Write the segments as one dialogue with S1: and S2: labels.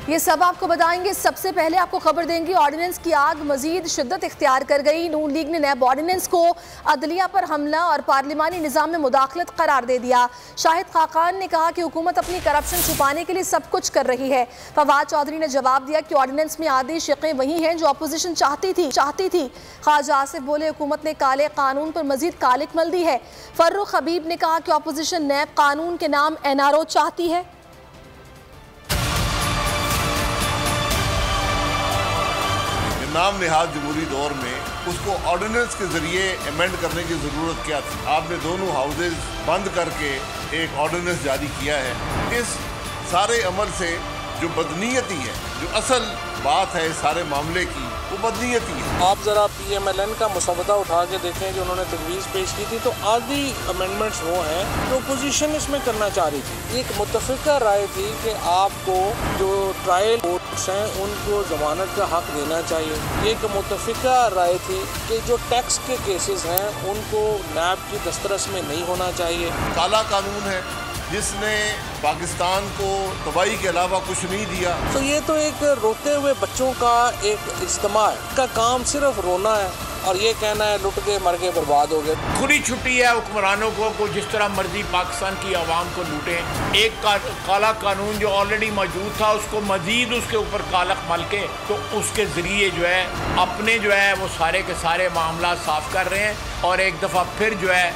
S1: یہ سب آپ کو بتائیں گے. سب سے پہلے آپ کو خبر دیں گے آرڈیننس کی آگ مزید شدت اختیار کر گئی. نون لیگ نے نیب آرڈیننس کو عدلیہ پر حملہ اور پارلیمانی نظام میں مداخلت قرار دے دیا. شاہد خاقان نے کہا کہ حکومت اپنی کرپشن چھپانے کے لیے سب کچھ کر رہی ہے. فواد چودھری نے جواب دیا کہ آرڈیننس میں آدھی شقیں وہی ہیں جو اپوزیشن چاہتی تھی. خواجہ آصف بولے حکومت نے کالے قانون پر مزید کالک مل دی ہے. فرخ حبیب نے کہا کہ اپوزیشن نیب قانون کے نام NRO چاہتی ہے.
S2: نام نہاد جمہوری دور میں اس کو آرڈیننس کے ذریعے ایمینڈ کرنے کی ضرورت کیا تھی؟ آپ نے دونوں ہاؤسز بند کر کے ایک آرڈیننس جاری کیا ہے. اس سارے عمل سے جو بدنیتی ہے، جو اصل بات ہے اس سارے معاملے کی، وہ بدنیتی ہے.
S3: آپ ذرا PMLN کا مسودہ اٹھا کے دیکھیں جو انہوں نے تجویز پیش کی تھی، تو آدھی امینڈمنٹس وہ ہیں جو اپوزیشن اس میں کرنا چاہ رہی تھی. ایک متفقہ رائے تھی کہ آپ کو جو ٹرائل کورٹس ہیں ان کو ضمانت کا حق دینا چاہیے. ایک متفقہ رائے تھی کہ جو ٹیکس کے کیسز ہیں ان کو نیب کی دسترس میں نہیں ہونا چاہیے.
S2: کالا قانون ہے جس نے پاکستان کو تباہی کے علاوہ کچھ نہیں دیا.
S3: تو یہ تو ایک روتے ہوئے بچوں کا ایک اجتماع ہے. کا کام صرف رونا ہے اور یہ کہنا ہے لٹ کے مر کے برباد ہو گئے.
S4: کھلی چھٹی ہے حکمرانوں کو جس طرح مرضی پاکستان کی عوام کو لوٹیں. ایک کالا قانون جو آلریڈی موجود تھا اس کو مزید اس کے اوپر کالک مل کے تو اس کے ذریعے جو ہے اپنے جو ہے وہ سارے کے سارے معاملات صاف کر رہے ہیں. اور ایک دفعہ پھر جو ہے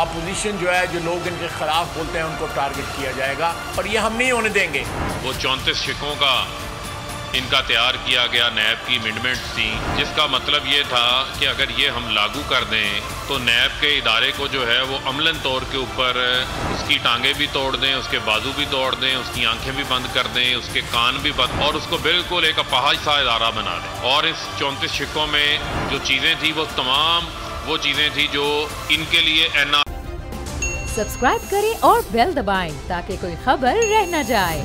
S4: اپوزیشن جو ہے جو لوگ ان کے خلاف بولتے ہیں ان کو ٹارگٹ کیا جائے گا اور یہ ہم نہیں ہونے دیں گے.
S5: وہ 34 شقوں کا ان کا تیار کیا گیا نیب کی امینڈمنٹس تھی، جس کا مطلب یہ تھا کہ اگر یہ ہم لاگو کر دیں تو نیب کے ادارے کو جو ہے وہ عملاً طور کے اوپر اس کی ٹانگیں بھی توڑ دیں، اس کے بازو بھی توڑ دیں، اس کی آنکھیں بھی بند کر دیں، اس کے کان بھی بند، اور اس کو بالکل ایک اپاہج سا ادارہ بنا دیں. اور اس 34 شقوں میں جو چیزیں تھیں وہ تمام وہ چیزیں تھیں جو ان کے لیے
S6: سبسکرائب کریں اور بیل دبائیں تاکہ کوئی خبر رہ نہ جائے.